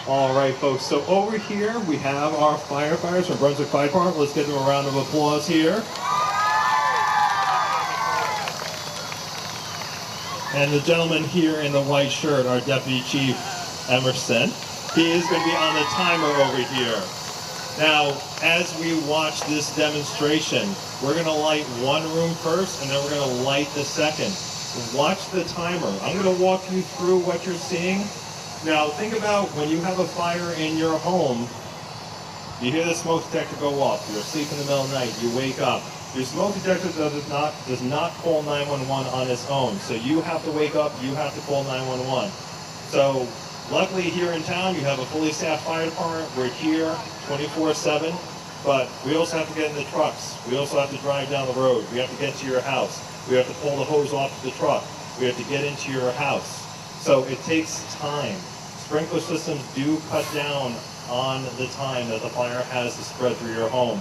All right, folks, so over here we have our firefighters from Brunswick Fire Department. Let's give them a round of applause here. And the gentleman here in the white shirt, our Deputy Chief Emerson, he is going to be on the timer over here. Now, as we watch this demonstration, we're going to light one room first, and then we're going to light the second. Watch the timer. I'm going to walk you through what you're seeing. Now, think about when you have a fire in your home, you hear the smoke detector go off, you're asleep in the middle of the night, you wake up. Your smoke detector does not call 911 on its own, so you have to wake up, you have to call 911. So, luckily here in town, you have a fully staffed fire department. We're here 24/7, but we also have to get in the trucks. We also have to drive down the road. We have to get to your house. We have to pull the hose off the truck. We have to get into your house. So it takes time. Sprinkler systems do cut down on the time that the fire has to spread through your home.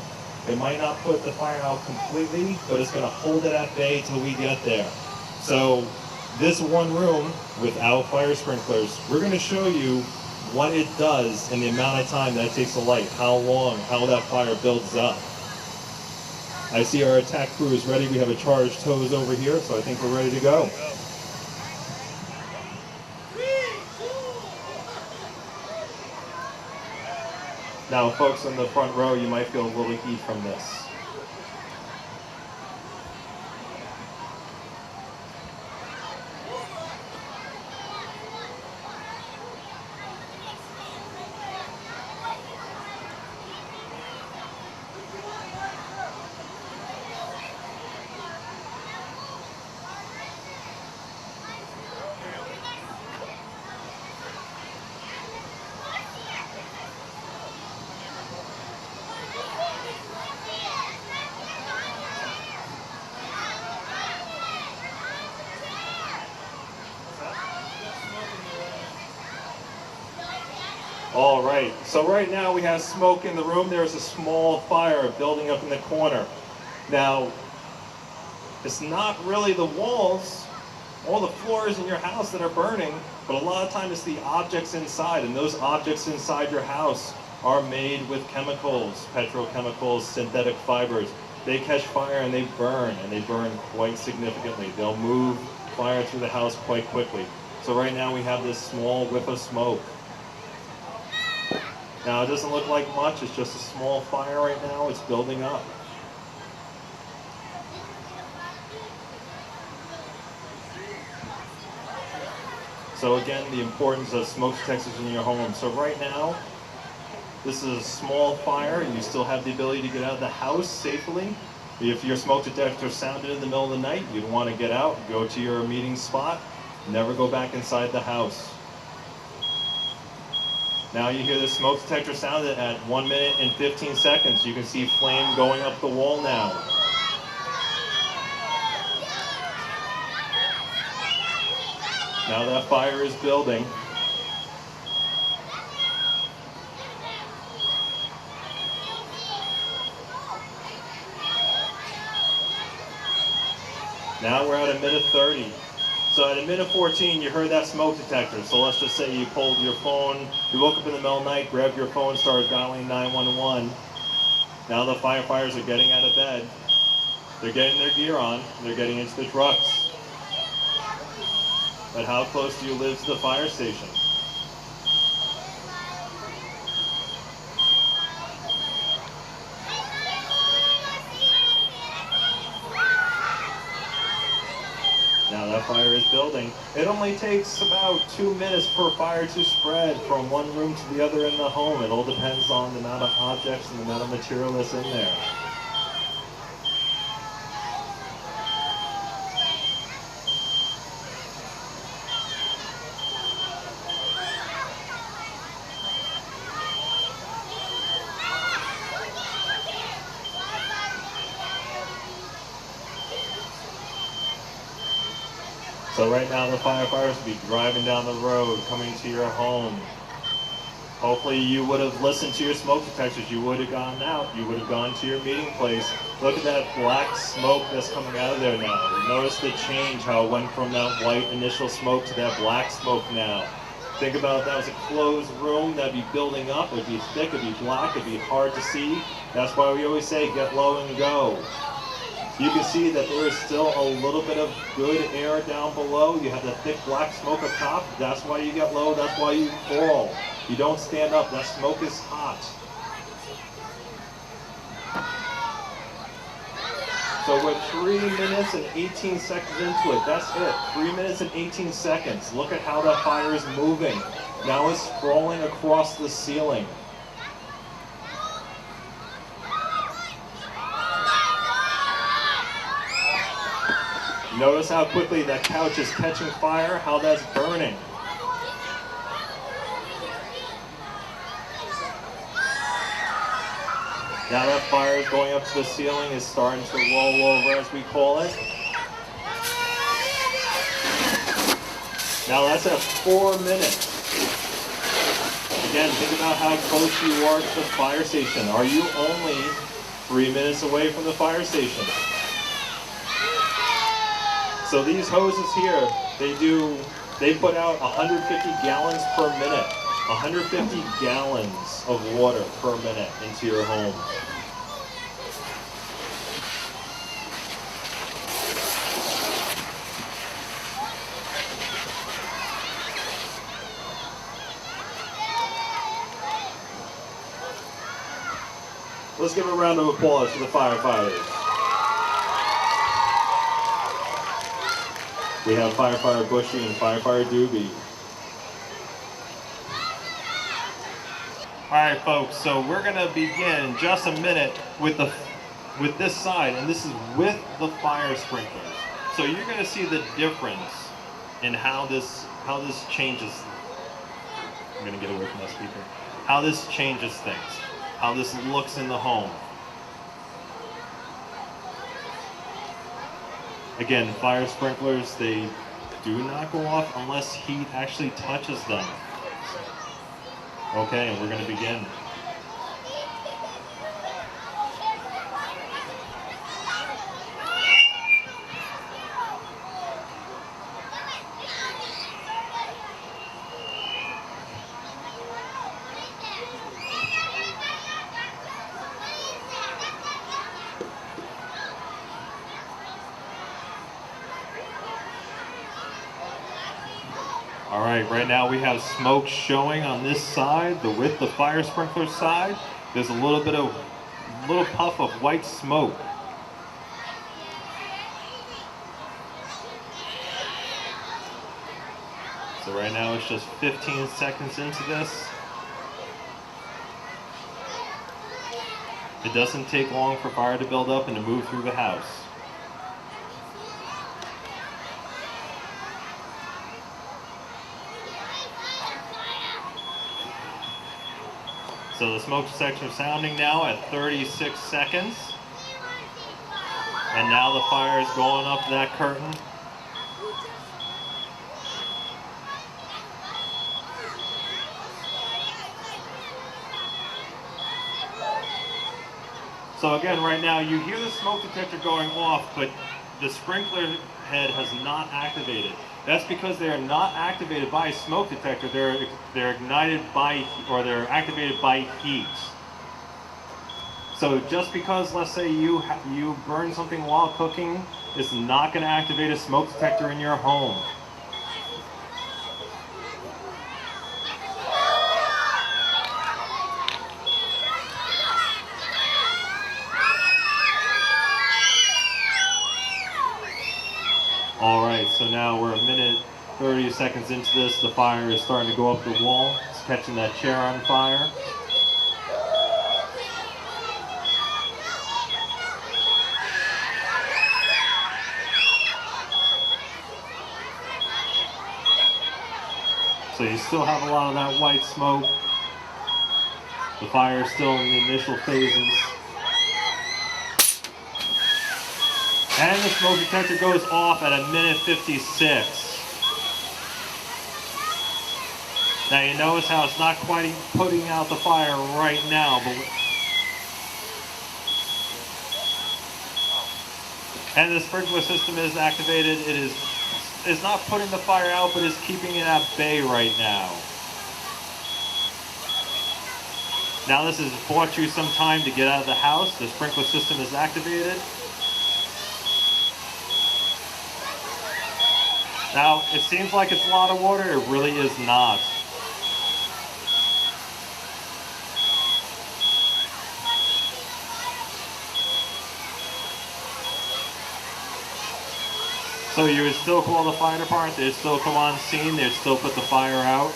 It might not put the fire out completely, but it's going to hold it at bay till we get there. So this one room without fire sprinklers, we're going to show you what it does and the amount of time that it takes to light, how long, how that fire builds up. I see our attack crew is ready. We have a charged hose over here, so I think we're ready to go. Now, folks in the front row, you might feel a little heat from this. All right, so right now we have smoke in the room. There's a small fire building up in the corner. Now, it's not really the walls, all the floors in your house that are burning, but a lot of times it's the objects inside, and those objects inside your house are made with chemicals, petrochemicals, synthetic fibers. They catch fire and they burn quite significantly. They'll move fire through the house quite quickly. So right now we have this small whiff of smoke. Now, it doesn't look like much, it's just a small fire right now, it's building up. So again, the importance of smoke detectors in your home. So right now, this is a small fire, and you still have the ability to get out of the house safely. If your smoke detector sounded in the middle of the night, you'd want to get out, go to your meeting spot, never go back inside the house. Now you hear the smoke detector sound at 1 minute and 15 seconds. You can see flame going up the wall now. Now that fire is building. Now we're at a minute 30. So at a minute 14, you heard that smoke detector. So let's just say you pulled your phone, you woke up in the middle of the night, grabbed your phone, started dialing 911. Now the firefighters are getting out of bed. They're getting their gear on. They're getting into the trucks. But how close do you live to the fire station? Now that fire is building. It only takes about 2 minutes for a fire to spread from one room to the other in the home. It all depends on the amount of objects and the amount of material that's in there. So right now the firefighters will be driving down the road, coming to your home. Hopefully you would have listened to your smoke detectors. You would have gone out. You would have gone to your meeting place. Look at that black smoke that's coming out of there now. Notice the change, how it went from that white initial smoke to that black smoke now. Think about if that was a closed room, that'd be building up, it'd be thick, it'd be black, it'd be hard to see. That's why we always say get low and go. You can see that there is still a little bit of good air down below. You have the thick black smoke up top. That's why you get low, that's why you fall. You don't stand up, that smoke is hot. So we're 3 minutes and 18 seconds into it. That's it. 3 minutes and 18 seconds. Look at how that fire is moving. Now it's sprawling across the ceiling. Notice how quickly that couch is catching fire, how that's burning. Now that fire is going up to the ceiling, is starting to roll over, as we call it. Now that's at 4 minutes. Again, think about how close you are to the fire station. Are you only 3 minutes away from the fire station? So these hoses here, they put out 150 gallons per minute. 150 gallons of water per minute into your home. Let's give a round of applause for the firefighters. We have Firefighter Bushy and Firefighter Doobie. All right, folks, so we're gonna begin in just a minute with this side, and this is with the fire sprinklers. So you're gonna see the difference in how this changes. I'm gonna get away from that speaker. How this changes things, how this looks in the home. Again, fire sprinklers, they do not go off unless heat actually touches them. Okay, and we're going to begin. All right, right now we have smoke showing on this side, with the fire sprinkler side. There's a little puff of white smoke. So right now it's just 15 seconds into this. It doesn't take long for fire to build up and to move through the house. So the smoke detector is sounding now at 36 seconds. And now the fire is going up that curtain. So again, right now you hear the smoke detector going off, but the sprinkler head has not activated. That's because they are not activated by a smoke detector. They're ignited by, or they're activated by heat. So just because, let's say you burn something while cooking, it's not going to activate a smoke detector in your home. All right, so now we're a minute 30 seconds into this. The fire is starting to go up the wall. It's catching that chair on fire. So you still have a lot of that white smoke. The fire is still in the initial phases. And the smoke detector goes off at a minute 56. Now you notice how it's not quite putting out the fire right now, and the sprinkler system is activated. It's not putting the fire out, but it's keeping it at bay right now. Now this has bought you some time to get out of the house. The sprinkler system is activated. Now, it seems like it's a lot of water. It really is not. So you would still call the fire department, they'd still come on scene, they'd still put the fire out.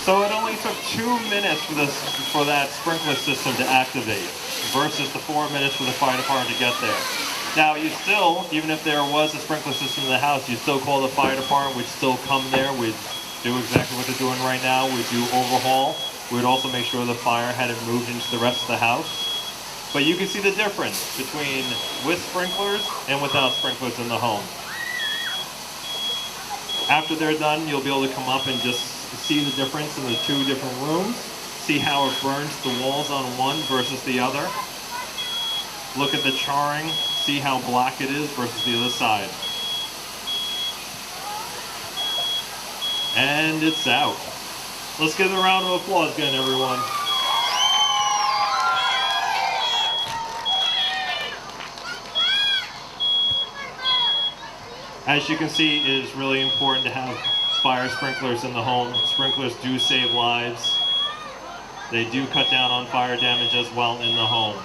So it only took 2 minutes for that sprinkler system to activate versus the 4 minutes for the fire department to get there. Now you still, even if there was a sprinkler system in the house, you still call the fire department, we'd still come there, we'd do exactly what they're doing right now, we'd do overhaul, we'd also make sure the fire hadn't moved into the rest of the house. But you can see the difference between with sprinklers and without sprinklers in the home. After they're done, you'll be able to come up and just see the difference in the 2 different rooms, see how it burns the walls on one versus the other. Look at the charring, see how black it is versus the other side. And it's out. Let's give a round of applause again, everyone. As you can see, it is really important to have fire sprinklers in the home. Sprinklers do save lives. They do cut down on fire damage as well in the home.